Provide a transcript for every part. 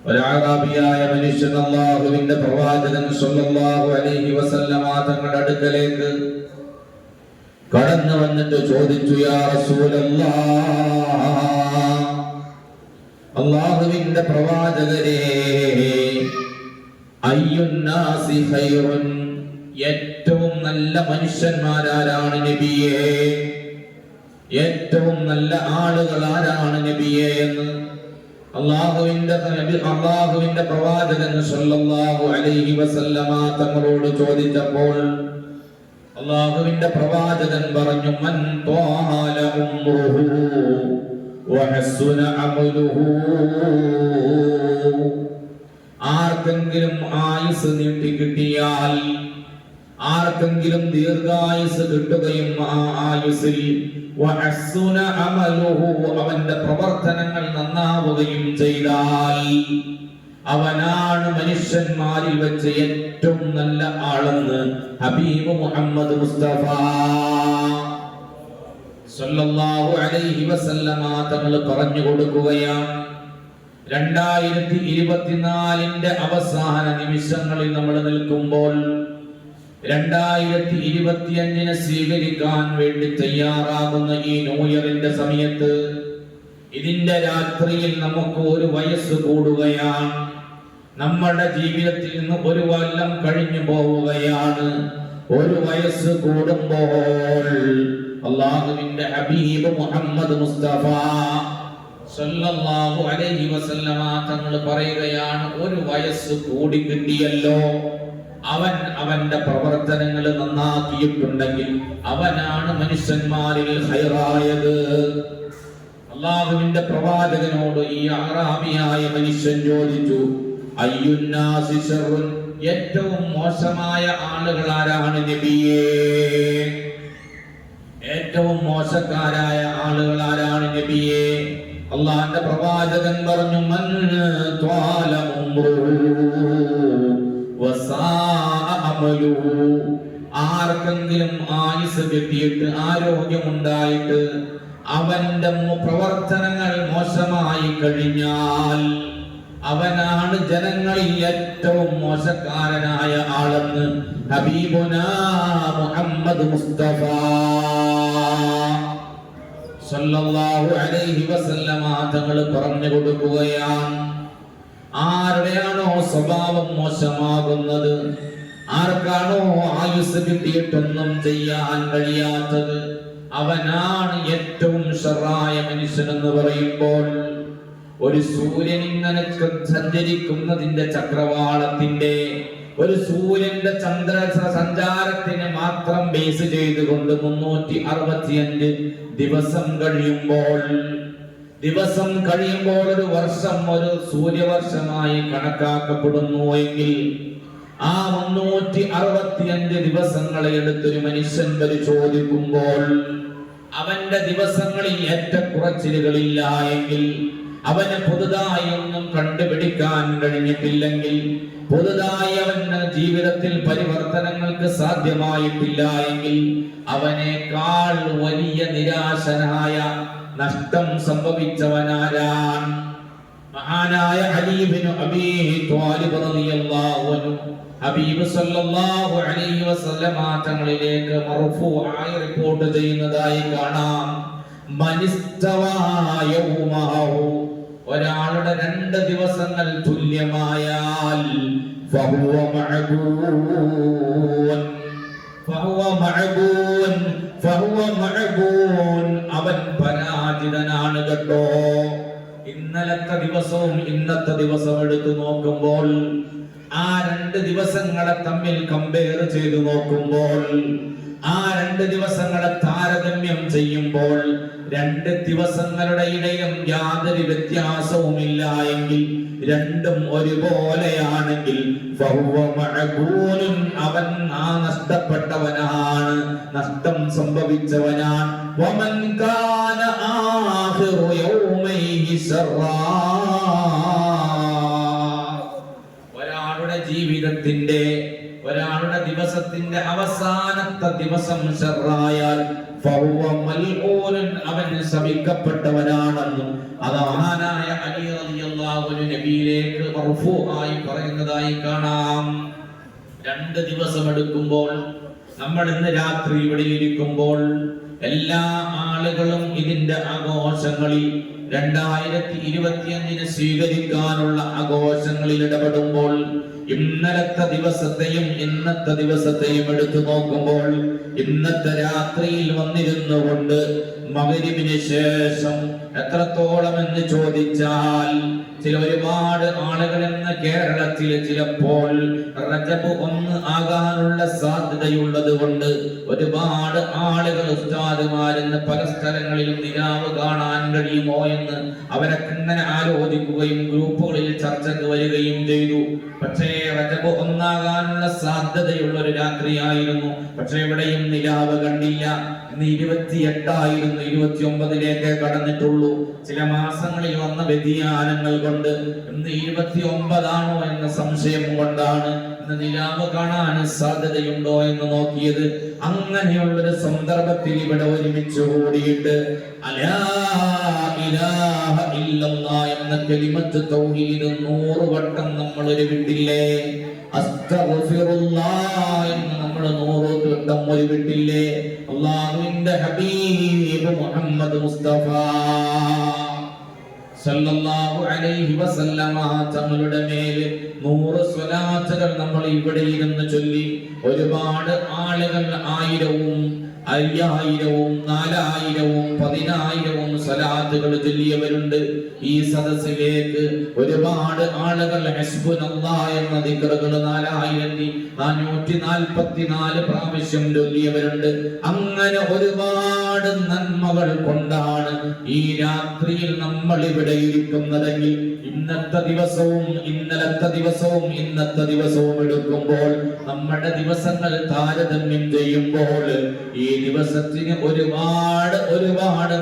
ഒരാറാബിയായ മനുഷ്യൻ അല്ലാഹുവിന്റെ പ്രവാചകൻ സ്വല്ലല്ലാഹു അലൈഹി വസല്ലമ തങ്ങളുടെ അടുക്കലേക്ക് കടന്നു വന്നിട്ട് ചോദിച്ചു, യാ റസൂലല്ലാഹ്, അല്ലാഹുവിന്റെ പ്രവാചകരെ, അയ്യുന്നാസി ഖൈറുൻ, ഏറ്റവും നല്ല മനുഷ്യന്മാരാരാണ് നബിയേ, ഏറ്റവും നല്ല ആളുകൾ ആരാണ് നബിയേ എന്ന് അല്ലാഹുവിന്റെ പ്രവാചകൻ സ്വല്ലല്ലാഹു അലൈഹി വസല്ലമ തങ്ങളോട് ചോദിച്ചപ്പോൾ അല്ലാഹുവിന്റെ പ്രവാചകൻ പറഞ്ഞു, മൻ ത്വാല ഉംറുഹു വഹസുന അമലുഹു, ആർക്കെങ്കിലും ആയുസ് നീട്ടി കിട്ടിയാൽ, ആർക്കെങ്കിലും ദീർഘായുസ് കിട്ടുകയും ആ ആയുസിൽ വഹസുന അമലുഹു, അവന്റെ പ്രവർത്തനങ്ങൾ നന്നാവുകയും ചെയ്താൽ അവനാണ് മനുഷ്യന്മാരിൽ വെച്ച് ഏറ്റവും നല്ല ആളെന്ന് ഹബീബ് മുഹമ്മദ് മുസ്തഫ സല്ലല്ലാഹു അലൈഹി വസല്ലമ തങ്ങൾ പറഞ്ഞു കൊടുക്കുകയാണ്. 2024 അവസാന നിമിഷങ്ങളിൽ നമ്മൾ നിൽക്കുമ്പോൾ 2025 സ്വീകരിക്കാൻ വേണ്ടി തയ്യാറാകുന്ന ഈ ന്യൂ ഇയറിന്റെ സമയത്ത് ഇതിന്റെ രാത്രിയിൽ നമുക്ക് ഒരു വയസ്സ് കൂടുകയാണ്. നമ്മുടെ ജീവിതത്തിൽ നിന്ന് ഒരു കൊല്ലം കഴിഞ്ഞു പോവുകയാണ്. ഒരു വയസ്സ് കൂടുമ്പോൾ അല്ലാഹുവിന്റെ ഹബീബ് മുഹമ്മദ് മുസ്തഫ സല്ലല്ലാഹു അലൈഹി വസല്ലമ തങ്ങൾ പറയുകയാണ്, ഒരു വയസ്സ് കൂടി കിട്ടിയല്ലോ, അവൻ അവന്റെ പ്രവർത്തനങ്ങൾ നന്നാക്കിയിട്ടുണ്ടെങ്കിൽ അവനാണ് മനുഷ്യന്മാരിൽ ഖൈറായത്. അല്ലാഹുവിന്റെ പ്രവാചകനോട് ഈ അറാബിയായ മനുഷ്യൻ ചോദിച്ചു, അയ്യുന്നാസി ശർറുൻ, ഏറ്റവും മോശമായ ആളുകൾ ആരാണ് നബിയേ, ഏറ്റവും മോശക്കാരായ ആളുകൾ ആരാണ് നബിയേ? അല്ലാഹുവിന്റെ പ്രവാചകൻ പറഞ്ഞു, മൻ ത്വാല ഉംറുഹു വസാഅ അമലുഹു, ആർക്കെങ്കിലും ആയുസ് കിട്ടിയിട്ട് ആരോഗ്യമുണ്ടായിട്ട് അവന്റെ പ്രവർത്തനങ്ങൾ മോശമായി കഴിഞ്ഞാൽ അവനാണ് ജനങ്ങളിൽ ഏറ്റവും മോശക്കാരനായ ആളെന്ന് ഹബീബുനാ മുഹമ്മദ് മുസ്തഫ സല്ലല്ലാഹു അലൈഹി വസല്ലമ തങ്ങൾ പറഞ്ഞു കൊടുക്കുകയാണ്. ആരുടെയാണോ സ്വഭാവം മോശമാകുന്നത്, ആർക്കാണോ ആയുസ് കിട്ടിയിട്ടൊന്നും ചെയ്യാൻ കഴിയാത്തത്, അവനാണ് ഏറ്റവും ഷർറായ മനുഷ്യൻ എന്ന് പറയുമ്പോൾ ഒരു സൂര്യൻ ഇങ്ങനെ സഞ്ചരിക്കുന്നതിന്റെ ചക്രവാളത്തിന്റെ ഒരു സൂര്യന്റെ ചന്ദ്ര സഞ്ചാരത്തിനെ മാത്രം ബേസ് ചെയ്തുകൊണ്ട് 365 ദിവസം കഴിയുമ്പോൾ ഒരു വർഷം ഒരു സൂര്യവർഷമായി കണക്കാക്കപ്പെടുന്നു എങ്കിൽ ആ 365 ദിവസങ്ങളെ എടുത്തൊരു മനുഷ്യൻ പരിശോധിക്കുമ്പോൾ അവന്റെ ദിവസങ്ങളിൽ ഏറ്റക്കുറച്ചിലുകളില്ല എങ്കിൽ, അവന് പുതുതായി ഒന്നും കണ്ടുപിടിക്കാൻ കഴിഞ്ഞിട്ടില്ലെങ്കിൽ, പുതുതായി അവന്റെ ജീവിതത്തിൽ പരിവർത്തനങ്ങൾക്ക് സാധ്യമായിട്ടില്ല എങ്കിൽ അവനേക്കാൾ വലിയ നിരാശനായ നഷ്ടം സംഭവിച്ചവനാരാൻ? മഹാനായ അലി ഇബ്നു അബീ ത്വാലിബ് റളിയല്ലാഹു അൻഹു ഹബീബ് സല്ലല്ലാഹു അലൈഹി വസല്ലമ തങ്ങളിലേക്ക് മർഫൂആയി റിപ്പോർട്ട് ചെയ്യുന്നതായി കാണാം. മനിസ്തവാ യൗമഹു, ഒരാളുടെ 2 ദിവസങ്ങൾ തുല്യമായാൽ ഫഹുവ മഅബൂൻ, അവൻ പരാജിതനാണ് കേട്ടോ. ഇന്നലത്തെ ദിവസവും ഇന്നത്തെ ദിവസവും എടുത്തു നോക്കുമ്പോൾ, ആ 2 ദിവസങ്ങളെ തമ്മിൽ കമ്പയർ ചെയ്തു നോക്കുമ്പോൾ, ആ 2 ദിവസങ്ങളെ താരതമ്യം ചെയ്യുമ്പോൾ 2 ദിവസങ്ങളുടെ ഇടയിലും യാതൊരു വ്യത്യാസവുമില്ല എങ്കിൽ, രണ്ടും ഒരുപോലെയാണെങ്കിൽ അവൻ ആ നഷ്ടപ്പെട്ടവനാണ്, നഷ്ടം സംഭവിച്ചവനാണ്. വമൻ കാന ആഖിറു യൗമൈഹി ശർറാ, ഒരാളുടെ ദിവസത്തിന്റെ അവസാനത്തെ ദിവസം ശർറായാൽ അവൻ ശപിക്കപ്പെട്ടവനാണെന്നും അത് മഹാനായ അലി റളിയല്ലാഹു അല്ലാഹു നബിയിലേക്ക് മർഫൂആയി പറയുന്നതായി കാണാം. 2 ദിവസം എടുക്കുമ്പോൾ, നമ്മൾ ഇന്ന് രാത്രി ഇവിടെ ഇരിക്കുമ്പോൾ എല്ലാ ആളുകളും ഇതിന്റെ ആഘോഷങ്ങളിൽ 2025 സ്വീകരിക്കാനുള്ള ആഘോഷങ്ങളിൽ ഇടപെടുമ്പോൾ, ഇന്നലത്തെ ദിവസത്തെയും ഇന്നത്തെ ദിവസത്തെയും എടുത്തു നോക്കുമ്പോൾ, ഇന്നത്തെ രാത്രിയിൽ വന്നിരുന്നു കൊണ്ട് മഗ്‌രിബിന് ശേഷം എത്രത്തോളം എന്ന് ചോദിച്ചാൽ, ചില ഒരുപാട് ആളുകൾ ഇന്ന് കേരളത്തിൽ ചിലപ്പോൾ റജബ് 1 ആകാനുള്ള സാധ്യതയുള്ളത് കൊണ്ട് ഒരുപാട് ആളുകൾ ഉസ്താദുമാരെന്ന് പല സ്ഥലങ്ങളിലും നിലാവ് കാണാൻ കഴിയുമോ എന്ന് അവരൊക്കെ ഇങ്ങനെ ആലോചിക്കുകയും ഗ്രൂപ്പുകളിൽ ചർച്ചയ്ക്ക് വരികയും ചെയ്തു. പക്ഷേ റജബ് 1 ആകാനുള്ള സാധ്യതയുള്ള ഒരു രാത്രിയായിരുന്നു. പക്ഷേ എവിടെയും നിലാവ് കണ്ടില്ല. ഇന്ന് 28 ആയിരുന്നു, 29ലേക്ക് കടന്നിട്ടുള്ളൂ. ചില മാസങ്ങളിൽ വന്ന വ്യതിയാനങ്ങൾ കൊണ്ട് ഇന്ന് 29 ആണോ എന്ന സംശയം കൊണ്ടാണ് ഇന്ന് നിലാവ് കാണാൻ സാധ്യതയുണ്ടോ എന്ന് നോക്കിയത്. അങ്ങനെയുള്ളൊരു സന്ദർഭത്തിൽ ഇവിടെ ഒരുമിച്ച് കൂടിയിട്ട് അലാ ഇലാഹ ഇല്ലല്ലാഹ് എന്ന കലിമത്ത് തൗഹീദ് 100 വട്ടം നമ്മൾ ഉരുവിട്ടില്ലേ? അസ്തഗ്ഫിറുല്ലാഹ് എന്ന് നമ്മൾ 100 വട്ടം ഉരുവിട്ടില്ലേ? അല്ലാഹുവിന്റെ ഹബീബ് മുഹമ്മദ് മുസ്തഫ സല്ലല്ലാഹു അലൈഹി വസല്ലമ തങ്ങളുടെ മേൽ 100 സ്വലാത്തുകൾ നമ്മൾ ഇവിടെ ഇരുന്ന് ചൊല്ലി. ഒരുപാട് ആളുകൾ 1000-ഉം 5000-ഉം 4000-ഉം 10000-ഉം സ്വലാത്തുകൾ ചൊല്ലിയവരുണ്ട്. ഈ സദസ്സിലേക്ക് ഒരുപാട് ആളുകൾ ഹസ്ബുനല്ലാഹ് എന്ന ദിക്റുകൾ 4444 പ്രാവശ്യം ചൊല്ലിയവരുണ്ട്. അങ്ങനെ ഒരുപാട് നന്മകൾ കൊണ്ടാണ് ഈ രാത്രിയിൽ നമ്മൾ ഇവിടെ ഇരിക്കുന്നതെങ്കിൽ, ഇന്നത്തെ ദിവസവും ഇന്നലത്തെ ദിവസവും ഇന്നത്തെ ദിവസവും എടുക്കുമ്പോൾ, നമ്മുടെ ദിവസങ്ങൾ താരതമ്യം ചെയ്യുമ്പോൾ ഈ ദിവസത്തിന് ഒരുപാട്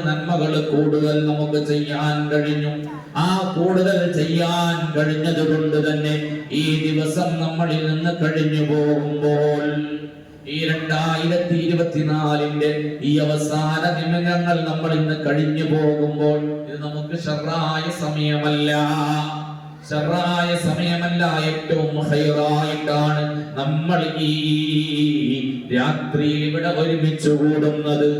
നന്മകൾ കൂടുതൽ നമുക്ക് ചെയ്യാൻ കഴിഞ്ഞു. ആ കൂടുതൽ ചെയ്യാൻ കഴിഞ്ഞത് കൊണ്ട് തന്നെ ഈ ദിവസം നമ്മളിൽ നിന്ന് കഴിഞ്ഞു പോകുമ്പോൾ, ഈ 2024-ന്റെ ഈ അവസാന നിമിഷങ്ങൾ നമ്മൾ ഇന്ന് കഴിഞ്ഞു പോകുമ്പോൾ, ഇത് നമുക്ക് ശർറായ സമയമല്ല. ഏറ്റവും ഹൈറായിട്ടാണ് നമ്മൾ ഈ രാത്രിയിൽ ഇവിടെ ഒരുമിച്ച് കൂടുന്നത്.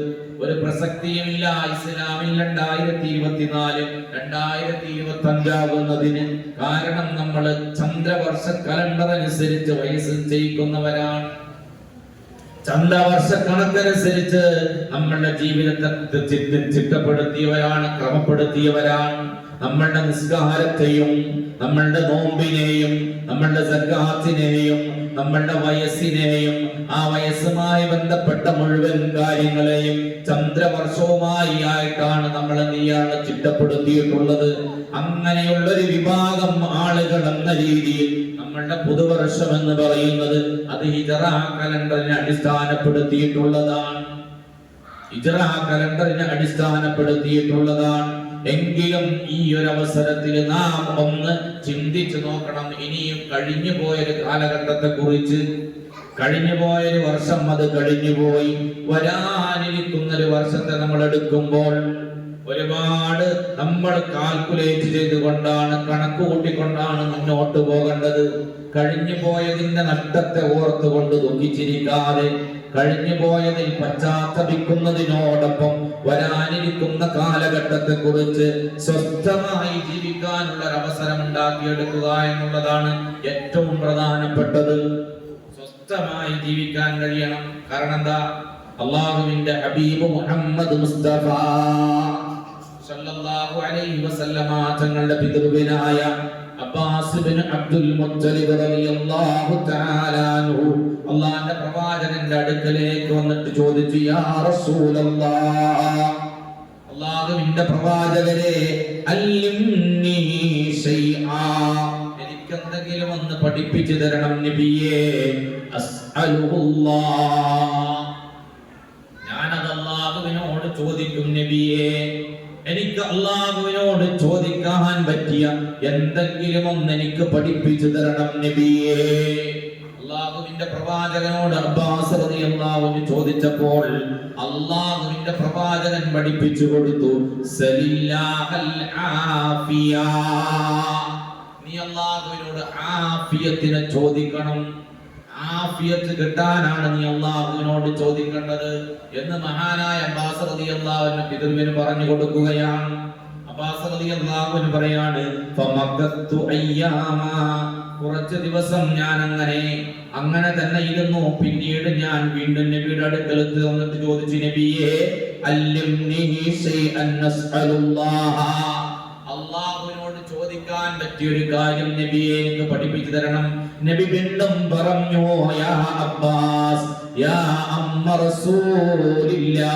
ഒരു പ്രസക്തിയുമില്ല ഇസ്ലാമിൽ 2024 2025 ആകുന്നതിന്. കാരണം നമ്മൾ ചന്ദ്രവർഷ കലണ്ടർ അനുസരിച്ച് വയസ്സ് ചെയ്യിക്കുന്നവരാണ്. ചന്ദ്രവർഷ കണക്കനുസരിച്ച് നമ്മളുടെ ജീവിതത്തെ ചിട്ടപ്പെടുത്തിയവരാണ്, ക്രമപ്പെടുത്തിയവരാണ്. നമ്മളുടെ നിസ്കാരത്തെയും നമ്മളുടെ നോമ്പിനെയും നമ്മളുടെ സക്കാത്തിനെയും നമ്മളുടെ വയസ്സിനെയും ആ വയസ്സുമായി ബന്ധപ്പെട്ട മുഴുവൻ കാര്യങ്ങളെയും ചന്ദ്രവർഷവുമായി ആയിട്ടാണ് നമ്മൾ നീയാണ് ചിട്ടപ്പെടുത്തിയിട്ടുള്ളത്. അങ്ങനെയുള്ളൊരു വിഭാഗം ആളുകൾ എന്ന രീതിയിൽ നമ്മളുടെ പുതുവർഷം എന്ന് പറയുന്നത് അത് ഹിജറ കലണ്ടറിനെ അടിസ്ഥാനപ്പെടുത്തിയിട്ടുള്ളതാണ്. എങ്കിലും ഈ ഒരു അവസരത്തിൽ നാം ഒന്ന് ചിന്തിച്ചു നോക്കണം. ഇനിയും കഴിഞ്ഞു പോയൊരു കാലഘട്ടത്തെ കുറിച്ച്. കഴിഞ്ഞു പോയൊരു വർഷം അത് കഴിഞ്ഞുപോയി. വരാനിരിക്കുന്ന ഒരു വർഷത്തെ നമ്മൾ എടുക്കുമ്പോൾ ഒരുപാട് നമ്മൾ കാൽക്കുലേറ്റ് ചെയ്തുകൊണ്ടാണ്, കണക്ക് കൂട്ടിക്കൊണ്ടാണ് മുന്നോട്ട് പോകേണ്ടത്. കഴിഞ്ഞു പോയതിന്റെ നഷ്ടത്തെ ഓർത്തുകൊണ്ട് ദുഃഖിച്ചിരിക്കാതെ, കഴിഞ്ഞു പോയതിൽ പശ്ചാത്തപിക്കുന്നതിനോടൊപ്പം വരാനിരിക്കുന്ന കാലഘട്ടത്തെ കുറിച്ച് സ്വസ്ഥമായി ജീവിക്കാനുള്ള ഒരു അവസരം ഉണ്ടാക്കിയെടുക്കുക എന്നുള്ളതാണ് ഏറ്റവും പ്രധാനപ്പെട്ടത്. സ്വസ്ഥമായി ജീവിക്കാൻ കഴിയണം. കാരണം എന്താ? അല്ലാഹുവിന്റെ ഹബീബ് മുഹമ്മദ് മുസ്തഫ സല്ലല്ലാഹു അലൈഹി വസല്ലമ തങ്ങളുടെ പിതൃവിനായ അബ്ബാസ് ഇബ്നു അബ്ദുൽ മുത്തലിബ് റളിയല്ലാഹു തആല അൻഹു അല്ലാഹുവിന്റെ പ്രവാചകന്റെ അടുക്കലേക്ക് വന്നിട്ട് ചോദിച്ചു, യാ റസൂലല്ലാഹ്, അല്ലാഹുവിന്റെ പ്രവാചകരെ, അല്ലിംനി ശൈആ, എനിക്ക് എന്തെങ്കിലും ഒന്ന് പഠിപ്പിച്ചു തരണം നബിയേ. അസ്അലുല്ലാഹ്, ഞാനത് അല്ലാഹുവിനോട് ചോദിക്കും നബിയേ. എനിക്ക് അല്ലാഹുവിനോട് ചോദിക്കാൻ പറ്റിയ എന്തെങ്കിലും ഒന്ന് എനിക്ക് പഠിപ്പിച്ചു തരണം നബിയേ. അല്ലാഹുവിന്റെ പ്രവാചകനോട് അബ്ബാസ് റളിയല്ലാഹു അൻഹു ചോദിച്ചപ്പോൾ അല്ലാഹുവിന്റെ പ്രവാചകൻ പഠിപ്പിച്ചു കൊടുത്തു, സലില്ലാഹൽ ആഫിയ, നീ അല്ലാഹുവിനോട് ആഫിയത്തിനെ ചോദിക്കണം. ആഫിയത്ത് കിട്ടാനാണ് നീ അല്ലാഹുവിനോട് ചോദിക്കേണ്ടത് എന്ന് മഹാനായ അബ്ബാസ് റളിയല്ലാഹു അൻഹു പിതൃവിന് പറഞ്ഞു കൊടുക്കുകയാണ്. അബ്ബാസ് റളിയല്ലാഹു അൻഹു പറയാണ്, ഫമഖത്തു അയ്യാമ, കുറച്ച് ദിവസം ഞാൻ അങ്ങനെ തന്നെ ഇരുന്നു. പിന്നീട് ഞാൻ വീണ്ടും നബിയുടെ അടുക്കലെത്തി വന്നിട്ട് ചോദിച്ചു, നബിയേ അല്ലിംനി ശൈഅൻ നസ്അലുല്ലാഹ, അല്ലാഹുവിനോട് ചോദിക്കാൻ പറ്റിയൊരു കാര്യം നബിയെ എനിക്ക് പഠിപ്പിച്ചു തരണം. നബി വീണ്ടും പറഞ്ഞു, യാ അബ്ബാസ് യാ അമ്മ റസൂലില്ലാഹ്,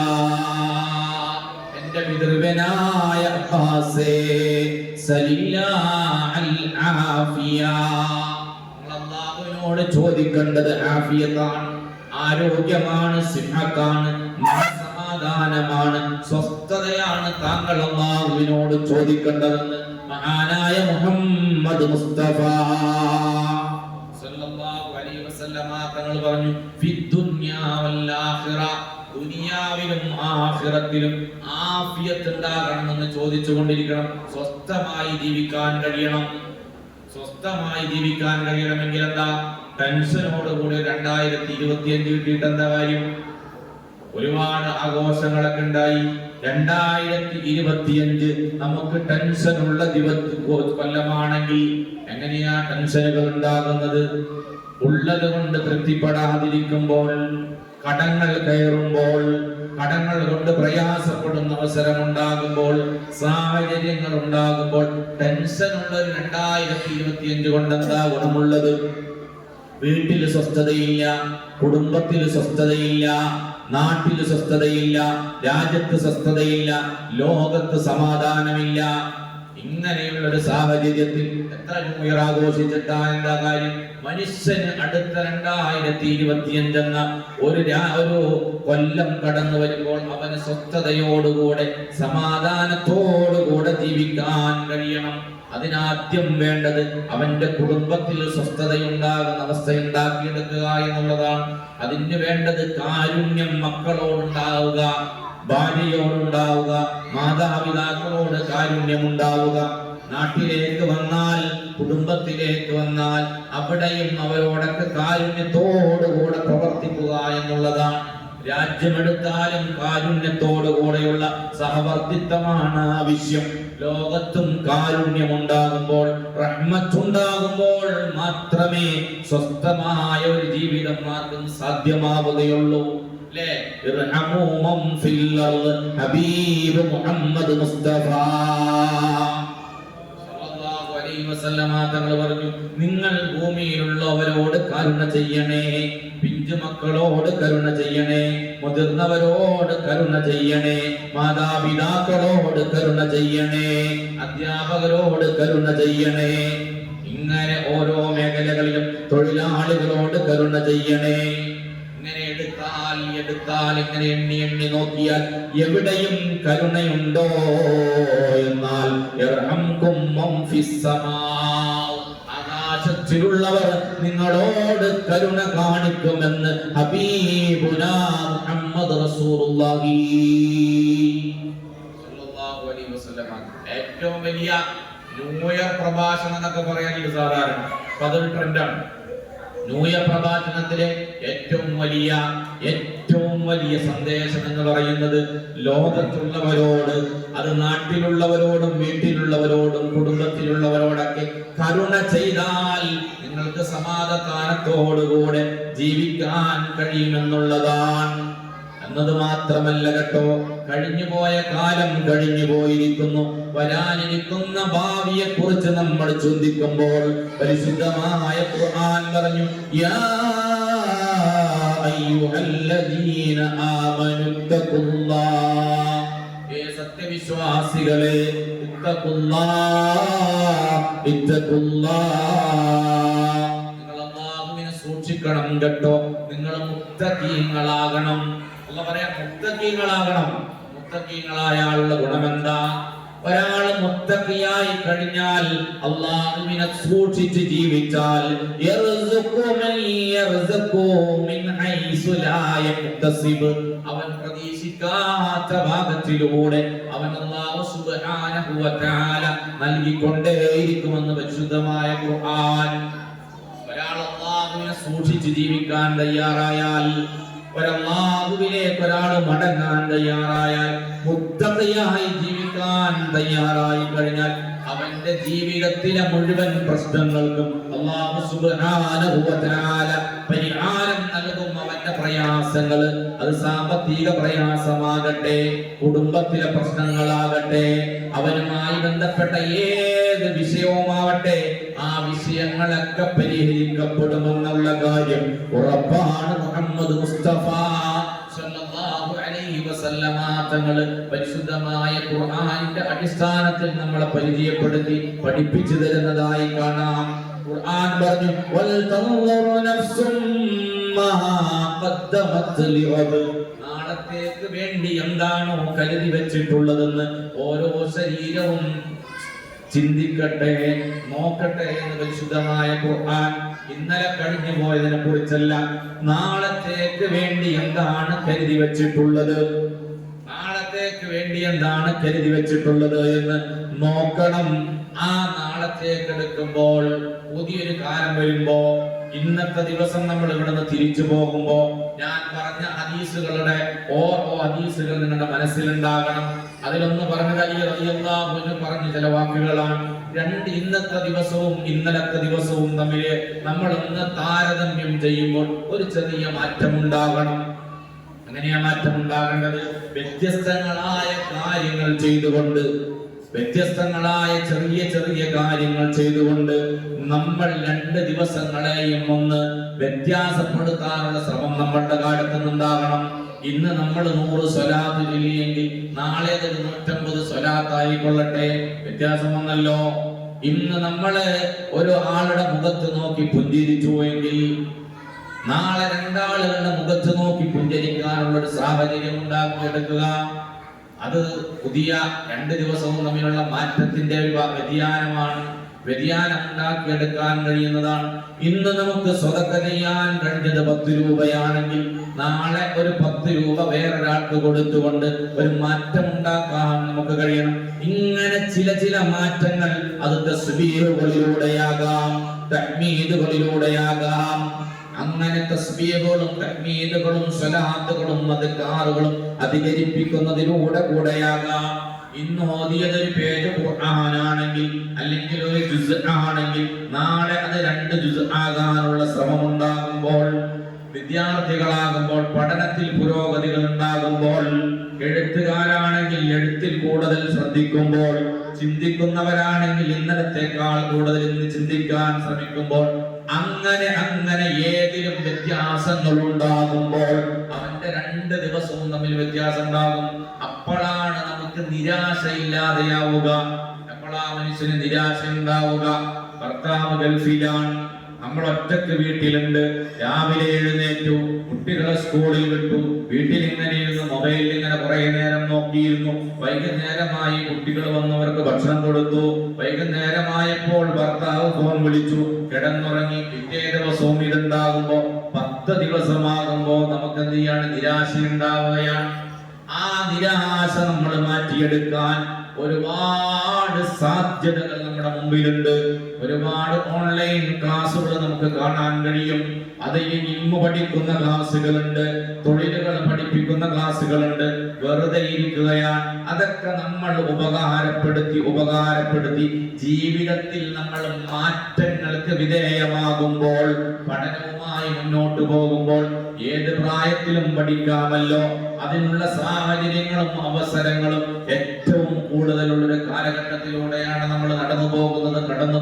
എന്റെ പിതൃവനായ അബ്ബാസേ, സലില്ലാഹൽ ആഫിയ, അല്ലാഹുവിനോട് ചോദിക്കേണ്ടത് ആഫിയത്താണ്, ആരോഗ്യമാണ്, സിഹത്താണ്, സമാധാനമാണ്, സ്വസ്ഥതയാണ് താങ്കൾ അല്ലാഹുവിനോട് ചോദിക്കേണ്ടതെന്ന് മഹാനായ മുഹമ്മദ് മുസ്തഫ സല്ലല്ലാഹു അലൈഹി വസല്ലമ തങ്ങൾ പറഞ്ഞു. ഫിദ്ദുനിയാ വൽ ആഖിറ, ദുനിയാവിലും ആഖിറത്തിലും ആഫിയത്ത് ഉണ്ടാകണമെന്ന് ചോദിച്ചുകൊണ്ടിരിക്കണം. സ്വസ്ഥമായി ജീവിക്കാൻ കഴിയണം. സ്വസ്ഥമായി ജീവിക്കാൻ കഴിയണമെങ്കിൽ എന്താ? ടെൻഷനോടുകൂടി 2025 കിട്ടിയിട്ട് എന്താ കാര്യം? ഒരുപാട് ആഘോഷങ്ങളൊക്കെ ഉണ്ടായി. 2025 നമുക്ക് ടെൻഷനുള്ള കൊല്ലമാണെങ്കിൽ എങ്ങനെയാ ടെൻഷനുകൾ ഉണ്ടാകുന്നത്? ഉള്ളത് കൊണ്ട് തൃപ്തിപ്പെടാതിരിക്കുമ്പോൾ, കടങ്ങൾ കയറുമ്പോൾ, കടങ്ങൾ കൊണ്ട് പ്രയാസപ്പെടുന്ന അവസരം ഉണ്ടാകുമ്പോൾ, സാഹചര്യങ്ങൾ ഉണ്ടാകുമ്പോൾ ടെൻഷനുള്ള 2025 കൊണ്ട് എന്താ ഗുണമുള്ളത്? വീട്ടിൽ സ്വസ്ഥതയില്ല, കുടുംബത്തിൽ സ്വസ്ഥതയില്ല, നാട്ടിൽ സ്വസ്ഥതയില്ല, രാജ്യത്ത് സ്വസ്ഥതയില്ല, ലോകത്ത് സമാധാനമില്ല. ഇങ്ങനെയുള്ള ഒരു സാഹചര്യത്തിൽ എത്ര ന്യൂ ഇയർ ആഘോഷിച്ചിട്ടാ എന്താ കാര്യം? മനുഷ്യന് അടുത്ത 2025 എന്ന ഒരു കൊല്ലം കടന്നു വരുമ്പോൾ അവന് സ്വസ്ഥതയോടുകൂടെ സമാധാനത്തോടുകൂടെ ജീവിക്കാൻ കഴിയണം. അതിനാദ്യം വേണ്ടത് അവന്റെ കുടുംബത്തിൽ സ്വസ്ഥതയുണ്ടാകുന്ന അവസ്ഥ ഉണ്ടാക്കിയെടുക്കുക എന്നുള്ളതാണ്. അതിന് വേണ്ടത് കാരുണ്യം മക്കളോടുണ്ടാവുക, ഭാര്യയോടുണ്ടാവുക, മാതാപിതാക്കളോട് കാരുണ്യമുണ്ടാവുക. നാട്ടിലേക്ക് വന്നാൽ, കുടുംബത്തിലേക്ക് വന്നാൽ അവിടെയും അവരോടൊക്കെ കാരുണ്യത്തോടുകൂടെ പ്രവർത്തിക്കുക എന്നുള്ളതാണ്. രാജ്യമെടുത്താലും കാരുണ്യത്തോടുകൂടെയുള്ള സഹവർത്തിത്വമാണ് ആവശ്യം. ലോകത്തും കാരുണ്യമുണ്ടാകുമ്പോൾ, റഹ്മത്തുണ്ടാകുമ്പോൾ മാത്രമേ സ്വസ്ഥമായ ഒരു ജീവിതം ആർക്കും സാധ്യമാവുകയുള്ളൂ. ഹബീബ് മുഹമ്മദ് മുസ്തഫ സല്ലല്ലാഹു അലൈഹി വസല്ലമ തങ്ങൾ പറഞ്ഞു, നിങ്ങൾ ഭൂമിയിലുള്ളവരോട് കരുണ ചെയ്യണേ, പിഞ്ചു മക്കളോട് കരുണ ചെയ്യണേ, മുതിർന്നവരോട് കരുണ ചെയ്യണേ, മാതാപിതാക്കളോട് കരുണ ചെയ്യണേ, അധ്യാപകരോട് കരുണ ചെയ്യണേ. ഇങ്ങനെ ഓരോ മേഖലകളിലും തൊഴിലാളികളോട് കരുണ ചെയ്യണേ. ഇങ്ങനെ എടുത്താൽ ഇങ്ങനെ എണ്ണി നോക്കിയാൽ എവിടെയും കരുണയുണ്ടോ എന്നാൽ ആകാശത്തിലുള്ളവർ നിങ്ങളോട് കരുണ കാണിക്കുമെന്ന് ഹബീബുനാ മുഹമ്മദ് റസൂലുള്ളാഹി സ്വല്ലല്ലാഹു അലൈഹി വസല്ലം. ഏറ്റവും വലിയ ന്യൂ ഇയർ പ്രഭാഷണം എന്നൊക്കെ പറയാൻ സാധാരണ അതൊരു ട്രെൻഡാണ്. ന്യൂ ഇയർ പ്രഭാഷണത്തിലെ ഏറ്റവും വലിയ സന്ദേശം എന്ന് പറയുന്നത് ലോകത്തുള്ളവരോട്, അത് നാട്ടിലുള്ളവരോടും വീട്ടിലുള്ളവരോടും കുടുംബത്തിലുള്ളവരോടൊക്കെ കരുണ ചെയ്താൽ നിങ്ങൾക്ക് സമാധാനത്തോടുകൂടെ ജീവിക്കാൻ കഴിയുമെന്നുള്ളതാണ്. എന്നത് മാത്രമല്ല കേട്ടോ, കഴിഞ്ഞുപോയ കാലം കഴിഞ്ഞു പോയിരിക്കുന്നു. വരാനിരിക്കുന്ന ഭാവിയെ കുറിച്ച് നമ്മൾ ചിന്തിക്കുമ്പോൾ പരിശുദ്ധമായ ഖുർആൻ പറഞ്ഞു, യാ അയ്യുഹല്ലദീന ആമനു തഖുല്ലാഹ്, ഏ സത്യവിശ്വാസികളെ, നിങ്ങൾ അല്ലാഹുവിനെ സൂക്ഷിക്കണം കേട്ടോ, നിങ്ങൾ മുത്തഖീങ്ങളാകണം. അല്ലാഹു പറയാ മുത്തഖീങ്ങളാകണം. മുത്തഖീങ്ങളായാലുള്ള ഗുണമെന്താ? ഒരാൾ മുത്തഖിയായി കഴിഞ്ഞാൽ, അല്ലാഹുവിനെ സൂക്ഷിച്ച് ജീവിച്ചാൽ, അവൻ പ്രതീക്ഷിക്കാത്ത പ്രതീക്ഷിക്കാത്ത ഭാഗത്തിലൂടെ അവൻ അല്ലാഹു സുബ്ഹാനഹു വ തആല നൽകിക്കൊണ്ടേയിരിക്കുമെന്ന് പരിശുദ്ധമായ ഖുർആൻ. ഒരാൾ അല്ലാഹുവിനെ സൂക്ഷിച്ച് ജീവിക്കാൻ തയ്യാറായാൽ, ഒരല്ലാഹുവിലേക്ക് ഒരാൾ മടങ്ങാൻ തയ്യാറായാൽ, മുത്തഖിയായി ജീവിക്കാൻ തയ്യാറായി കഴിഞ്ഞാൽ അവന്റെ ജീവിതത്തിലെ മുഴുവൻ പ്രശ്നങ്ങൾക്കും അല്ലാഹു സുബ്ഹാനഹു വ തആല പരിഹാരം നൽകും. അവന്റെ പ്രയാസങ്ങൾ, അത് സാമ്പത്തിക പ്രയാസമാകട്ടെ, കുടുംബത്തിലെ പ്രശ്നങ്ങളാകട്ടെ, അവനുമായി ബന്ധപ്പെട്ട ഏത് വിഷയവുമാവട്ടെ, ആ വിഷയങ്ങളൊക്കെ പരിഹരിക്കപ്പെടുമെന്നുള്ള കാര്യം ഉറപ്പാണ്. മുഹമ്മദ് മുസ്തഫ സല്ലല്ലാഹു അലൈഹി വസല്ലമ തങ്ങൾ പരിശുദ്ധമായ ഖുർആനിന്റെ അടിസ്ഥാനത്തിൽ നമ്മളെ പരിചയപ്പെടുത്തി പഠിപ്പിച്ചു തരുന്നതായി കാണാം. ഖുർആൻ പറഞ്ഞു, വൽ തൻദുറു നഫ്സും മാ ഖദ്ദമത് ലിഗദ്. നാളത്തേക്ക് വേണ്ടി എന്താണോ കരുതി വെച്ചിട്ടുള്ളതെന്ന് ഓരോ ശരീരവും ചിന്തിക്കട്ടെ, നോക്കട്ടെ എന്ന് പരിശുദ്ധമായ ഖുർആൻ. ഇന്നലെ കഴിഞ്ഞു പോയതിനെ കുറിച്ചല്ല, നാളത്തേക്ക് വേണ്ടി എന്താണ് കരുതി വെച്ചിട്ടുള്ളത്, നാളത്തേക്ക് വേണ്ടി എന്താണ് കരുതി വെച്ചിട്ടുള്ളത് എന്ന് നോക്കണം. ആ നാളത്തേക്ക് എടുക്കുമ്പോൾ പുതിയൊരു കാലം വരുമ്പോ, ഇന്നത്തെ ദിവസം നമ്മൾ ഇവിടുന്ന് തിരിച്ചു പോകുമ്പോ ഞാൻ പറഞ്ഞ ഹദീസുകളുടെ ഓരോ ഹദീസുകൾ നിങ്ങളുടെ മനസ്സിലുണ്ടാകണം. അതിലൊന്ന് പറഞ്ഞത് അലി റളിയല്ലാഹു അൻഹു പറഞ്ഞ ചില വാക്കുകളാണ്. രണ്ട്, ഇന്നത്തെ ദിവസവും ഇന്നലത്തെ ദിവസവും തമ്മിൽ നമ്മൾ ഒന്ന് താരതമ്യം ചെയ്യുമ്പോൾ ഒരു ചെറിയ മാറ്റം ഉണ്ടാകണം. അങ്ങനെയാ മാറ്റം ഉണ്ടാകേണ്ടത്. വ്യത്യസ്തങ്ങളായ കാര്യങ്ങൾ ചെയ്തുകൊണ്ട്, വ്യത്യസ്തങ്ങളായ ചെറിയ ചെറിയ കാര്യങ്ങൾ ചെയ്തുകൊണ്ട് നമ്മൾ 2 ദിവസങ്ങളെയും ഒന്ന് വ്യത്യാസപ്പെടുത്താനുള്ള ശ്രമം നമ്മളുടെ കാലത്ത് നിന്നുണ്ടാകണം. ഇന്ന് നമ്മൾ 100 സ്വലാത്ത് ചൊല്ലിയെങ്കിൽ നാളെ അത് 150 സ്വലാത്തായിക്കൊള്ളട്ടെ. വ്യത്യാസം വന്നല്ലോ. ഇന്ന് നമ്മള് ഒരു ആളുടെ മുഖത്ത് നോക്കി പുഞ്ചിരിച്ചുവെങ്കിൽ നാളെ 2 ആളുകളുടെ മുഖത്ത് നോക്കി പുഞ്ചരിക്കാനുള്ള ഒരു സാഹചര്യം ഉണ്ടാക്കിയെടുക്കുക. അത് പുതിയ 2 ദിവസവും തമ്മിലുള്ള മാറ്റത്തിന്റെ ഒരു വ്യതിയാനമാണ്. വ്യതിയാനം ഉണ്ടാക്കിയെടുക്കാൻ കഴിയുന്നതാണ്. ഇന്ന് നമുക്ക് സ്വതക്ക ചെയ്യാൻ കഴിഞ്ഞത് 10 രൂപയാണെങ്കിൽ നാളെ ഒരു 10 രൂപ വേറൊരാൾക്ക് കൊടുത്തുകൊണ്ട് ഒരു മാറ്റം ഉണ്ടാക്കാൻ നമുക്ക് കഴിയണം. ഇങ്ങനെ ചില ചില മാറ്റങ്ങൾ അത് തസ്ബീഹുകളിലൂടെയാകാം, തഹ്മീദുകളിലൂടെയാകാം. അങ്ങനെ തസ്ബീഹുകളും തഹ്മീദുകളും സ്വലാത്തുകളും അദ്കാറുകളും അധികരിപ്പിക്കുന്നതിലൂടെ കൂടെയാകാം. ഇന്ന് ഓതിയതൊരു പേജ് ഖുർആനാണെങ്കിൽ അല്ലെങ്കിൽ ഒരു ജുസ് ആണെങ്കിൽ നാളെ അത് 2 ജുസ് ആകാനുള്ള ശ്രമമുണ്ടാകുമ്പോൾ, വിദ്യാർത്ഥികളാകുമ്പോൾ പഠനത്തിൽ പുരോഗതികൾ ഉണ്ടാകുമ്പോൾ, എഴുത്തുകാരാണെങ്കിൽ എഴുത്തിൽ കൂടുതൽ ശ്രദ്ധിക്കുമ്പോൾ, ചിന്തിക്കുന്നവരാണെങ്കിൽ ഇന്നലത്തേക്കാൾ കൂടുതൽ ഇന്ന് ചിന്തിക്കാൻ ശ്രമിക്കുമ്പോൾ, അങ്ങനെ അങ്ങനെ ഏതിലും വ്യത്യാസങ്ങൾ ഉണ്ടാകുമ്പോൾ അവന്റെ 2 ദിവസവും തമ്മിൽ വ്യത്യാസം ഉണ്ടാകും. അപ്പോഴാണ് നമുക്ക് നിരാശയില്ലാതെയാവുക. എപ്പോഴാ മനുഷ്യന് നിരാശ ഉണ്ടാവുക? ഭർത്താവ് ഗൾഫിലാണ്, നമ്മൾ ഒറ്റക്ക് വീട്ടിലുണ്ട്, രാവിലെ എഴുന്നേറ്റു, കുട്ടികളെ സ്കൂളിൽ വിട്ടു, വീട്ടിൽ ഇങ്ങനെ ഇരുന്നു, മൊബൈലിൽ ഇങ്ങനെ കുറെ നേരം നോക്കിയിരുന്നു. വൈകുന്നേരമായി കുട്ടികൾ വന്നവർക്ക് ഭക്ഷണം കൊടുത്തു. വൈകുന്നേരമായപ്പോൾ ഭർത്താവ് ഫോൺ വിളിച്ചു, കിടന്നുറങ്ങി. പിറ്റേ ദിവസവും ഇതുണ്ടാകുമ്പോ 10 ദിവസമാകുമ്പോ നമുക്ക് എന്ത് ചെയ്യാണ്? നിരാശ ഉണ്ടാവുകയാണ്. ആ നിരാശ നമ്മൾ മാറ്റിയെടുക്കാൻ ഒരുപാട് സാധ്യതകൾ നമ്മുടെ മുമ്പിലുണ്ട്. ഒരുപാട് ഓൺലൈൻ ക്ലാസ്സുകൾ നമുക്ക് കാണാൻ കഴിയും. അത് ഈ ഇൽമു പഠിക്കുന്ന ക്ലാസ്സുകളുണ്ട്, തൊഴിലുകൾ പഠിപ്പിക്കുന്ന ക്ലാസ്സുകളുണ്ട്. വെറുതെ ഇരിക്കുകയാണ്. അതൊക്കെ നമ്മൾ ഉപകാരപ്പെടുത്തി ജീവിതത്തിൽ നമ്മൾ മാറ്റങ്ങൾക്ക് വിധേയമാകുമ്പോൾ, പഠനവുമായി മുന്നോട്ട് പോകുമ്പോൾ ഏത് പ്രായത്തിലും പഠിക്കാമല്ലോ. അതിനുള്ള സാഹചര്യങ്ങളും അവസരങ്ങളും ഏറ്റവും കൂടുതലുള്ളൊരു കാലഘട്ടത്തിലൂടെയാണ് നമ്മൾ കടന്നു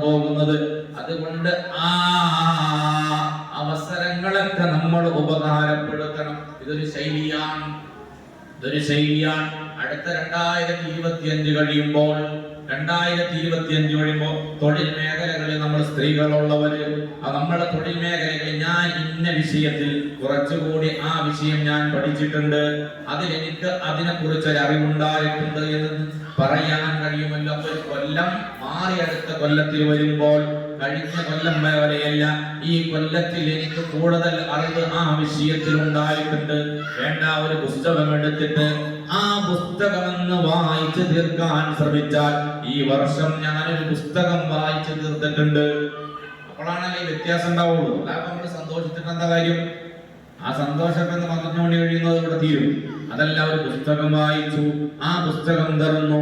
പോകുന്നത്. അതുകൊണ്ട് ആ അവസരങ്ങളൊക്കെ നമ്മൾ ഉപകാരപ്പെടുത്തണം. ഇതൊരു ശൈലിയാണ്. അടുത്ത 2025 കഴിയുമ്പോൾ തൊഴിൽ മേഖലകളിൽ നമ്മൾ സ്ത്രീകളുള്ളവര്, നമ്മളെ തൊഴിൽ മേഖലകളിൽ ഞാൻ ഇന്ന വിഷയത്തിൽ കുറച്ചുകൂടി ആ വിഷയം ഞാൻ പഠിച്ചിട്ടുണ്ട്, അതിലെനിക്ക് അതിനെക്കുറിച്ച് ഒരു അറിവുണ്ടായിട്ടുണ്ട് എന്ന് പറയാൻ കഴിയുമല്ലോ. ഒരു കൊല്ലം മാറി അടുത്ത കൊല്ലത്തിൽ വരുമ്പോൾ കഴിഞ്ഞ കൊല്ലം പോലെയല്ല, ഈ കൊല്ലത്തിൽ എനിക്ക് കൂടുതൽ അറിവ് ആ വിഷയത്തിൽ ഉണ്ടായിട്ടുണ്ട്. വേണ്ട, ഒരു പുസ്തകം എടുത്തിട്ട് ആ പുസ്തകമെന്ന് വായിച്ചു തീർക്കാൻ ശ്രമിച്ചാൽ ഈ വർഷം ഞാനൊരു പുസ്തകം വായിച്ചു തീർത്തിട്ടുണ്ട്. അപ്പോഴാണല്ലേ ഈ വ്യത്യാസം ഉണ്ടാവുള്ളൂ. അല്ലാതെ നമ്മൾ സന്തോഷിച്ചിട്ട് എന്താ കാര്യം? ആ സന്തോഷമൊക്കെ 12 മണി കഴിയുന്നത് ഇവിടെ തീരും. അതല്ല, ഒരു പുസ്തകം വായിച്ചു, ആ പുസ്തകം തുറന്നു,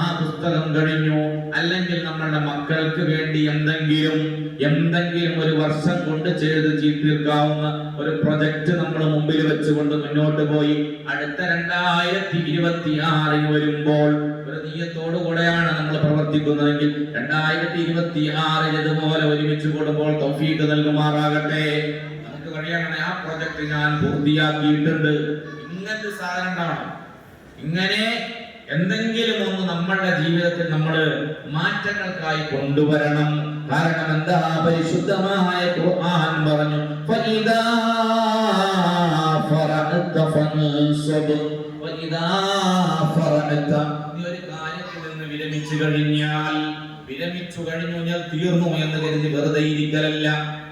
ആ പുസ്തകം കഴിഞ്ഞു. അല്ലെങ്കിൽ നമ്മളുടെ മക്കൾക്ക് വേണ്ടി എന്തെങ്കിലും ഒരു വർഷം കൊണ്ട് ചെയ്ത് തീർക്കാവുന്ന ഒരു പ്രൊജക്ട് നമ്മൾ മുമ്പിൽ വെച്ചുകൊണ്ട് മുന്നോട്ട് പോയി അടുത്ത 2026 വരുമ്പോൾ ഒരു നീയത്തോടു കൂടെയാണ് നമ്മൾ പ്രവർത്തിക്കുന്നതെങ്കിൽ 2026 ഇതുപോലെ ഒരുമിച്ച് കൂടുമ്പോൾ തൗഫീഖ് നൽകുമാറാകട്ടെ. നമുക്ക് കഴിയണേ ആ പ്രൊജക്ട് ഞാൻ പൂർത്തിയാക്കിയിട്ടുണ്ട്. ഇങ്ങനത്തെ സാധനം ഉണ്ടാവണം. ഇങ്ങനെ എന്തെങ്കിലും ഒന്ന് നമ്മളുടെ ജീവിതത്തിൽ നമ്മൾ മാറ്റങ്ങൾക്കായി കൊണ്ടുവരണം. കാരണം എന്താ? പരിശുദ്ധമായ ഖുർആൻ പറഞ്ഞു, ഫഇദാ ഫറഅത ഫൻസബ് വഇദാ ഫറഅത. നീ ഒരു കാര്യത്തിൽ നിന്ന് വിരമിച്ചു കഴിഞ്ഞു ഞാൻ തീർന്നു എന്ന് കരുതി വെറുതെ ഇരിക്കലല്ല.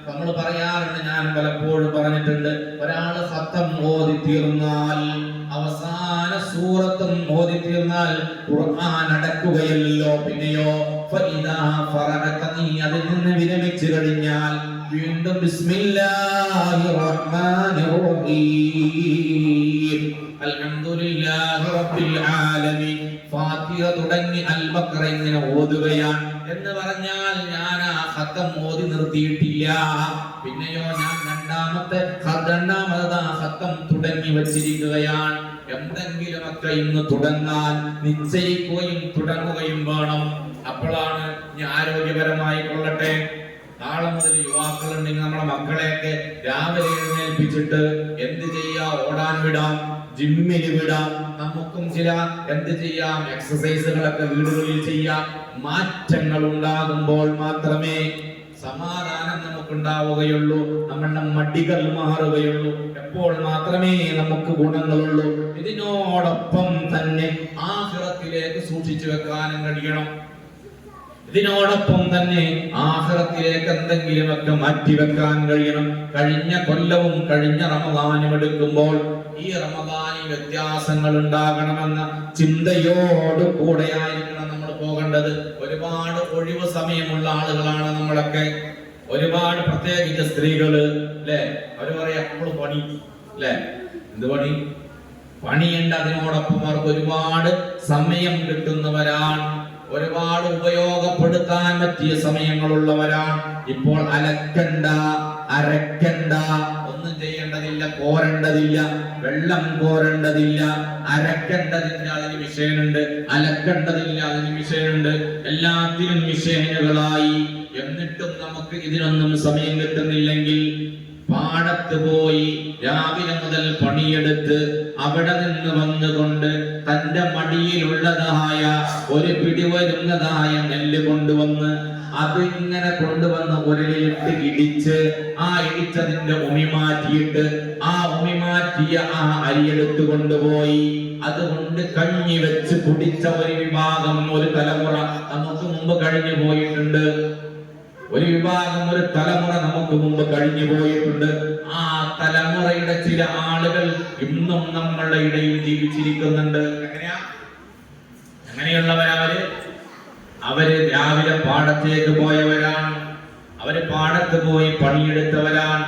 നമ്മൾ പറയാറുണ്ട്, ഞാൻ പലപ്പോഴും പറഞ്ഞിട്ടുണ്ട്, ഒരാള് ഖത്തം ഓതി തീർന്നാൽ, അവസാന സൂറത്തും ഓതി തീർന്നാൽ ഖുർആൻ അടക്കുകയല്ലോ. പിന്നെയോ ഫഇദാ ഫറഅത, നീ അതിൽ നിന്ന് വിരമിച്ചു കഴിഞ്ഞാൽ വീണ്ടും ബിസ്മില്ലാഹിർ റഹ്മാനിർ റഹീം അൽഹംദുലില്ലാഹി റബ്ബിൽ ആലമീൻ ഫാത്തിഹ തുടങ്ങി അൽ ബഖറ ഇങ്ങനെ ഓതുകയാണ് എന്ന് പറഞ്ഞാൽ ഞാൻ ആ ഖത്തം ഓതി നിർത്തിയിട്ടില്ല. പിന്നെയോ ഞാൻ രണ്ടാമത് ഖത്തം തുടങ്ങി വെച്ചിരിക്കുകയാണ്. എന്തെങ്കിലുമൊക്കെ ഇന്ന് തുടങ്ങാൻ നിശ്ചയിക്കുകയും തുടങ്ങുകയും വേണം. അപ്പോഴാണ് ഞാൻ ആരോഗ്യപരമായി കൊള്ളട്ടെ. നാളെ മുതൽ യുവാക്കളുണ്ടെങ്കിൽ നമ്മുടെ മക്കളെയൊക്കെ രാവിലെ എഴുന്നേൽപ്പിച്ചിട്ട് എന്ത് ചെയ്യാം? ഓടാൻ വിടാം, ജിമ്മിൽ വിടാം. നമുക്കും ചില എന്ത് ചെയ്യാം? എക്സസൈസുകളൊക്കെ വീടുകളിൽ ചെയ്യാം. മാറ്റങ്ങൾ ഉണ്ടാകുമ്പോൾ മാത്രമേ സമാധാനം നമുക്കുണ്ടാവുകയുള്ളൂ, നമ്മളുടെ മടികൾ മാറുകയുള്ളൂ. എപ്പോൾ മാത്രമേ നമുക്ക് ഗുണങ്ങളുള്ളൂ. ഇതിനോടൊപ്പം തന്നെ ആഖിറത്തിലേക്ക് സൂക്ഷിച്ചു വെക്കാനും കഴിയണം. ഇതിനോടൊപ്പം തന്നെ ആഖിറത്തിലേക്ക് എന്തെങ്കിലുമൊക്കെ മാറ്റിവെക്കാൻ കഴിയണം. കഴിഞ്ഞ കൊല്ലവും കഴിഞ്ഞ റമദാനും എടുക്കുമ്പോൾ ഈ റമദാനിൽ വ്യത്യാസങ്ങൾ ഉണ്ടാകണമെന്ന ചിന്തയോട് കൂടെയായിരിക്കണം നമ്മൾ പോകേണ്ടത്. ഒരുപാട് ഒഴിവ് സമയമുള്ള ആളുകളാണ് നമ്മളൊക്കെ. ഒരുപാട്, പ്രത്യേകിച്ച് സ്ത്രീകള് അല്ലെ, അവര് പറയാ എപ്പോഴും പണി അല്ലെ. എന്ത് പണി? പണിയുണ്ട്. അതിനോടൊപ്പം അവർക്ക് ഒരുപാട് സമയം കിട്ടുന്നവരാണ്, ഒരുപാട് ഉപയോഗപ്പെടുത്താൻ പറ്റിയ സമയങ്ങളുള്ളവരാണ്. ഇപ്പോൾ അലക്കണ്ട, അരക്കണ്ട, ഒന്നും ചെയ്യേണ്ടതില്ല, കോരേണ്ടതില്ല, വെള്ളം കോരേണ്ടതില്ല, അരക്കേണ്ടതില്ല, അതിന് മിഷനുണ്ട്, അലക്കേണ്ടതില്ല, അതിന് മിഷനുണ്ട്. എല്ലാത്തിനും മിഷനുകളായി. എന്നിട്ടും നമുക്ക് ഇതിനൊന്നും സമയം കിട്ടുന്നില്ലെങ്കിൽ പാടത്ത് പോയി രാവിലെ മുതൽ പണിയെടുത്ത് അവിടെ നിന്ന് വന്നുകൊണ്ട് തന്റെ മടിയിലുള്ളതായ ഒരു പിടിവരുന്നതായ നെല്ല് കൊണ്ടുവന്ന് അത് ഇങ്ങനെ കൊണ്ടുവന്ന് ഉരലിട്ട് ഇടിച്ച് ആ ഇടിച്ചതിന്റെ ഉമി മാറ്റിയിട്ട് ആ ഉമി മാറ്റിയ ആ അരിയെടുത്ത് കൊണ്ടുപോയി അതുകൊണ്ട് കഞ്ഞി വെച്ച് കുടിച്ച ഒരു വിഭാഗം, ഒരു തലമുറ നമുക്ക് മുമ്പ് കഴിഞ്ഞു പോയിട്ടുണ്ട്. ഒരു വിഭാഗം, ഒരു തലമുറ നമുക്ക് മുമ്പ് കഴിഞ്ഞു പോയിട്ടുണ്ട്. ആ തലമുറയുടെ ചില ആളുകൾ ഇന്നും നമ്മളുടെ ഇടയിൽ ജീവിച്ചിരിക്കുന്നുണ്ട്. എങ്ങനെയുള്ളവരവര്? അവര് രാവിലെ പാടത്തേക്ക് പോയവരാണ്. അവര് പാടത്ത് പോയി പണിയെടുത്തവരാണ്.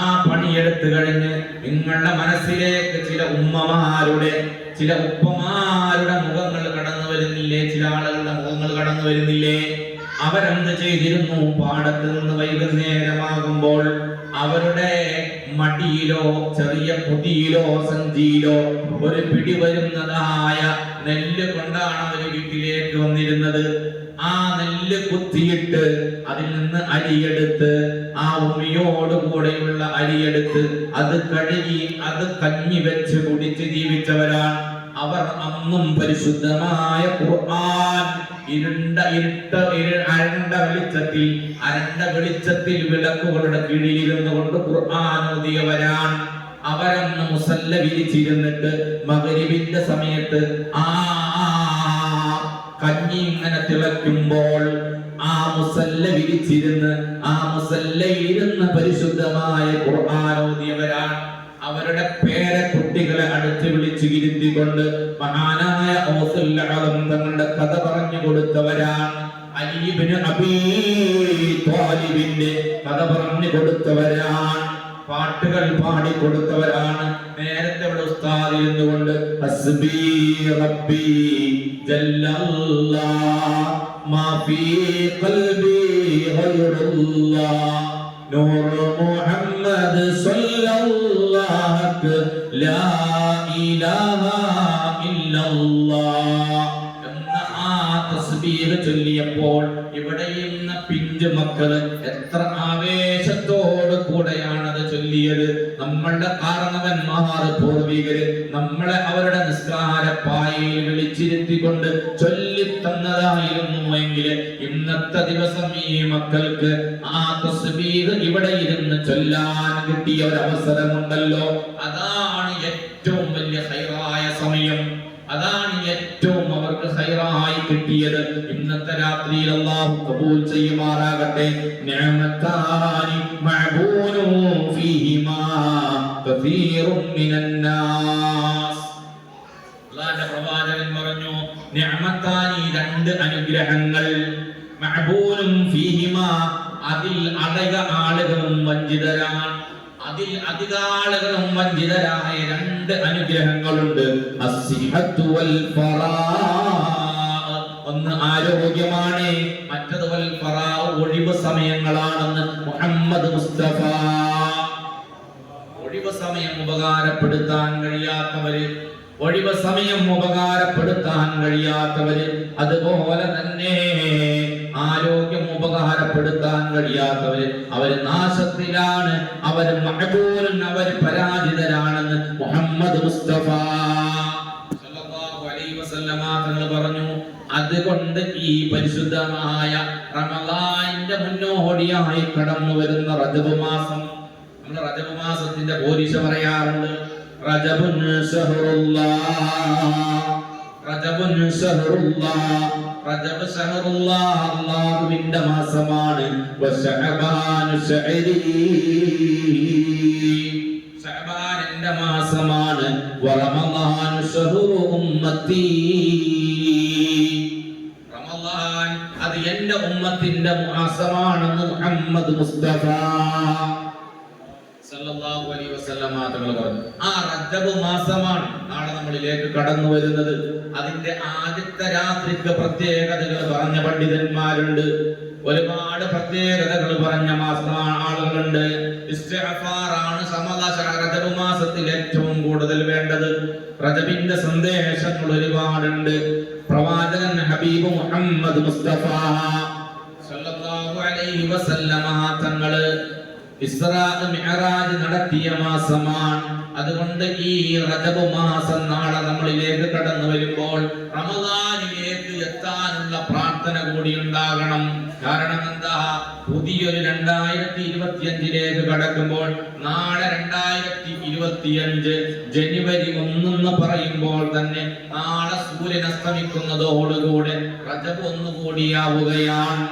ആ പണിയെടുത്ത് കഴിഞ്ഞ് നിങ്ങളുടെ മനസ്സിലേക്ക് ചില ഉമ്മമാരുടെ, ചില ഉപ്പമാരുടെ മുഖങ്ങൾ കടന്നു വരുന്നില്ലേ? ചില ആളുകളുടെ മുഖങ്ങൾ കടന്നു വരുന്നില്ലേ? അവരെന്ത് ചെയ്തിരുന്നു? പാടത്ത് നിന്ന് വൈകുന്നേരമാകുമ്പോൾ അവരുടെ മടിയിലോ ചെറിയ പൊതിയിലോ സഞ്ചിയിലോ ഒരു പിടി വരുന്നതായ നെല്ല് കൊണ്ടാണ് അവർ വീട്ടിലേക്ക് വന്നിരുന്നത്. ആ നെല്ല് കുത്തിയിട്ട് അതിൽ നിന്ന് അരിയെടുത്ത്, ആ ഉമിയോട് കൂടെയുള്ള അരിയെടുത്ത് അത് കഴുകി അത് കഞ്ഞി വെച്ച് കുടിച്ച് ജീവിച്ചവരാണ് അവർ. അന്നും പരിശുദ്ധമായ ഖുർആൻ അരണ്ട വെളിച്ചത്തിൽ വിളക്കുകളുടെ കീഴിലിരുന്നു കൊണ്ട് ഖുർആൻ ഓതിയവരാണ്. അവരന്ന് മുസല്ല വിരിച്ചിരുന്നിട്ട് മഗ്‌രിബിന്റെ സമയത്ത് കഞ്ഞി ഇങ്ങനെ തിളയ്ക്കുമ്പോൾ ആ മുസല്ല വിരിച്ചിരുന്ന് ആ മുസല്ലയിരുന്ന് പരിശുദ്ധമായ ഖുർആൻ ഓതിയവരാണ്. അവരുടെ പേരക്കുട്ടികളെ അടുത്ത് വിളിച്ചു ഇരുത്തിക്കൊണ്ട് മഹാനായ ഔസുൽ അഅ്ലം തങ്ങളുടെ കഥ പറഞ്ഞു കൊടുത്തവരാണ്. അലി ഇബ്നു അബീ ത്വാലിബിന്റെ കഥ പറഞ്ഞു കൊടുത്തവരാണ്. പാട്ടുകൾ പാടി കൊടുത്തവരാണ്. നേരത്തെ ഇവിടെ ഉസ്താദ് ഇരുന്നുകൊണ്ട് ഹസ്ബി റബ്ബി ജല്ലല്ലാഹ് മാ ഫീ ഖൽബി ഗൈറുല്ലാഹ് നൂർ മുഹമ്മദ് സ്വല്ലല്ലാഹു ലാ ഇലാഹ ഇല്ലല്ലാഹ് എന്ന ആ തസ്ബീഹ് ചൊല്ലിയപ്പോൾ ഇവിടെ ഇന്ന് പിഞ്ചു മക്കള് എത്ര ആവേശത്തോട് കൂടെയാണത് ചൊല്ലിയത്. നമ്മളുടെ കാരണവന്മാർ പൂർവികര് നമ്മളെ അവരുടെ നിസ്കാരപ്പായയിൽ വിളിച്ചിരുത്തിക്കൊണ്ട് ചൊല്ലിത്തന്നതായിരുന്നു എങ്കിൽ ഇന്നത്തെ ദിവസം ഈ മക്കൾക്ക് ആ തസ്ബീഹ് ഇവിടെ ഇരുന്ന് ചൊല്ലാൻ കിട്ടിയ ഒരു അവസരമുണ്ടല്ലോ. അതാണ് ഏറ്റവും വലിയ ഖൈറായ സമയം. അതാണ് ഏറ്റവും അവർക്ക് ഖൈറായി കിട്ടിയത്. ഇന്നത്തെ രാത്രിയിൽ അല്ലാഹു ഖബൂൽ ചെയ്യുമാറാകട്ടെ. നിഅമതാനി മഅബൂനു ഫീഹിമാ കസീറുൻ മിനന്നാസ്. അല്ലാഹുവിന്റെ പ്രവാചകൻ പറഞ്ഞു, നിഅമതാനി രണ്ട് അനുഗ്രഹങ്ങൾ, മഅബൂനും ഫീഹിമാ അതിൽ അധിക ആളുകളും വഞ്ചിതരാണ്. അതിൽ അധിക ആളുകളും വഞ്ചിതരായ രണ്ട് അനുഗ്രഹങ്ങളുണ്ട്. അസ്സിഹത്തു വൽ ഫറാഅ്, ഒന്ന് ആരോഗ്യമാണ്, മറ്റത് വൽ ഫറാഅ് ഒഴിവ് സമയങ്ങളാണെന്ന് മുഹമ്മദ് മുസ്തഫ. ഒഴിവ് സമയം ഉപകാരപ്പെടുത്താൻ കഴിയാത്തവര്, ഒഴിവ് സമയം ഉപകാരപ്പെടുത്താൻ കഴിയാത്തവര്, അതുപോലെ തന്നെ ആരോഗ്യം ഉപകാരപ്പെടുത്താൻ കഴിയാത്തവര്, അവര് നാശത്തിലാണ്, അവര് മഅബൂൻ, അവര് പരാജിതരാണെന്ന് മുഹമ്മദ് മുസ്തഫ സല്ലല്ലാഹു അലൈഹി വസല്ലമ തങ്ങൾ പറഞ്ഞു. അതുകൊണ്ട് ഈ പരിശുദ്ധമായ റമളാനിന്റെ മുന്നോടിയായി കടന്നു വരുന്ന റജബ് മാസം, നമ്മൾ റജബ് മാസത്തിന്റെ പോരിശ പറയാറുണ്ട്. റജബുൻ ശഹറുല്ലാഹ്, റജബുൻ ശഹറുല്ലാഹ്, റജബ് ശഹറുല്ലാഹ് അല്ലാഹുവിന്റെ മാസമാണ്. വശഅബാനു ശഅരി, ശഅബാൻ എന്റെ മാസമാണ്. വറമളാനു ശഹറു ഉമ്മത്തി, റമളാൻ അത് എന്റെ ഉമ്മത്തിന്റെ മാസമാണെന്ന് മുഹമ്മദ് മുസ്തഫ സല്ലല്ലാഹു അലൈഹി വസല്ലമ തങ്ങൾ പറഞ്ഞു. ആ റജബ് മാസമാണ് നാളെ നമ്മളിലേക്ക് കടന്നു വരുന്നത്. അതിന്റെ ആദ്യത്തെ രാത്രിക്ക് പ്രത്യേകതകൾ പറഞ്ഞ പണ്ഡിതന്മാരുണ്ട്. ഒരുപാട് പ്രത്യേകതകൾ പറഞ്ഞ ആളുകളുണ്ട്. ഇസ്തിഗ്ഫാറാണ് റജബ് മാസത്തിൽ ഏറ്റവും കൂടുതൽ വേണ്ടത്. റജബിന്റെ സന്ദേശങ്ങൾ ഒരുപാടുണ്ട്. പ്രവാചകൻ ഹബീബ് മുഹമ്മദ് മുസ്തഫ സല്ലല്ലാഹു അലൈഹി വസല്ലമ തങ്ങള് ഇസ്രാ മിഅ്റാജ് നടത്തിയ മാസമാണ്. അതുകൊണ്ട് ഈ റജബ് മാസം നാളെ നമ്മളിലേക്ക് കടന്നു വരുമ്പോൾ റമദാനിലേക്ക് എത്താനുള്ള പ്രാർത്ഥന കൂടി ഉണ്ടാകണം. കാരണം എന്താ, പുതിയൊരു 2025 കടക്കുമ്പോൾ നാളെ 2025 ജനുവരി 1 എന്ന് പറയുമ്പോൾ തന്നെ നാളെ സൂര്യൻ അസ്തമിക്കുന്നതോടുകൂടെ റജബ് ഒന്നുകൂടിയാവുകയാണ്.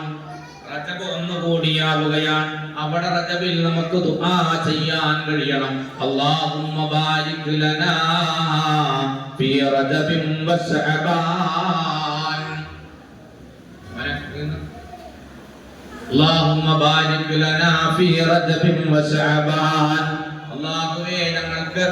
റജബ് ഒന്നുകൂടിയാവുകയാണ്. അവിടെ റജബിൽ നമുക്ക് ദുആ ചെയ്യാൻ കഴിയണം. അല്ലാഹുമ്മ ബാരിക് ലനാ ഫീ റജബിൻ വശഅബാൻ, അല്ലാഹുമ്മ ബാരിക് ലനാ ഫീ റജബിൻ വശഅബാൻ. അല്ലാഹുവേ ഞങ്ങൾക്ക്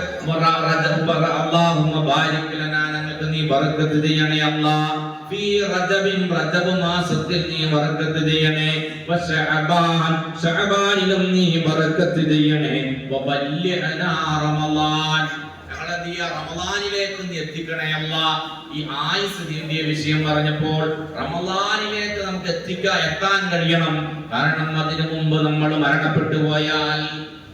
അല്ലാഹുമ്മ ബാരിക് ലനാ, ഞങ്ങൾക്ക് നീ ബറക്കത്ത് ചെയ്യണേ അല്ലാഹ്. ഫീ റജബിൻ, റജബ് മാസത്തിൽ നീ ബറക്കത്ത് ചെയ്യണേ. വശഅബാൻ, ശഅബാനിലും നീ ബറക്കത്ത് ചെയ്യണേ. വബല്ലിഅനാ റമളാൻ, ഞങ്ങളെ നീ റമളാനിലേക്ക് നീ എത്തിക്കണേ അല്ലാഹ്. ഈ ആയുസ് നീണ്ടിയ വിഷയം പറഞ്ഞപ്പോൾ റമളാനിലേക്ക് നമുക്ക് എത്താൻ കഴിയണം. കാരണം അതിനു മുമ്പ് നമ്മൾ മരണപ്പെട്ടു പോയാൽ,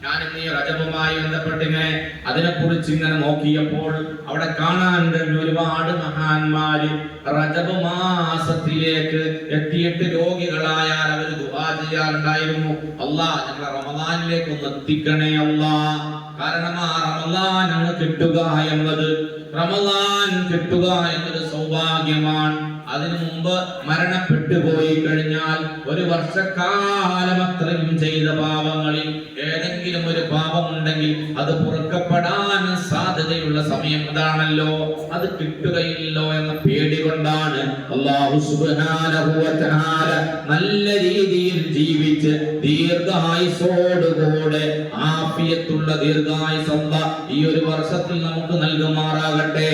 ഞാനും ഈ റജബുമായി ബന്ധപ്പെട്ട് ഇങ്ങനെ അതിനെക്കുറിച്ച് ഇങ്ങനെ നോക്കിയപ്പോൾ അവിടെ കാണാൻ കഴിഞ്ഞ ഒരുപാട് മഹാന്മാര് റജബ് മാസത്തിലേക്ക് എത്തിയിട്ട് രോഗികളായാൽ അവർ ദുആ ചെയ്യാറുണ്ടായിരുന്നു. അല്ലാഹ് ഞങ്ങളെ റമളാനിലേക്ക് ഒന്ന് എത്തിക്കണേ അല്ലാഹ്. കാരണം ആ റമളാൻ കിട്ടുക എന്നത്, റമളാൻ കിട്ടുക എന്നത് സൗഭാഗ്യമാണ്. അതിനു മുമ്പ് മരണപ്പെട്ടു പോയി കഴിഞ്ഞാൽ ഒരു വർഷക്കാലം അത്രയും ചെയ്ത പാപങ്ങളിൽ ഏതെങ്കിലും ഒരു പാപമുണ്ടെങ്കിൽ അത് പൊറുക്കപ്പെടാൻ സാധ്യതയുള്ള സമയം ഇതാണല്ലോ, അത് കിട്ടുകയില്ലോ എന്ന പേടി കൊണ്ടാണ് അല്ലാഹു സുബ്ഹാനഹു വ തആല നല്ല രീതിയിൽ ജീവിച്ച് ദീർഘായുസ്സോടുകൂടെ ആഫിയത്തുള്ള ദീർഘായുസ്സ് ഈ ഒരു വർഷത്തിൽ നമുക്ക് നൽകുമാറാകട്ടെ.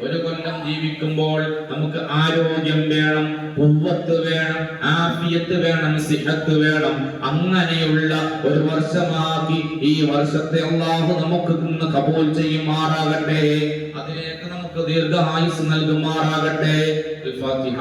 ഒരു കൊല്ലം ജീവിക്കുമ്പോൾ നമുക്ക് ആരോഗ്യം വേണം, ഖുവ്വത്ത് വേണം, ആഫിയത്ത് വേണം, സിഹത്ത് വേണം. അങ്ങനെയുള്ള ഒരു വർഷമാക്കി ഈ വർഷത്തെ അല്ലാഹു നമുക്ക് ഇന്ന് കബൂൽ ചെയ്യുമാറാകട്ടെ. അതിലേക്ക് നമുക്ക് ദീർഘായുസ്സ് നൽകുമാറാകട്ടെ. അൽ ഫാത്തിഹ.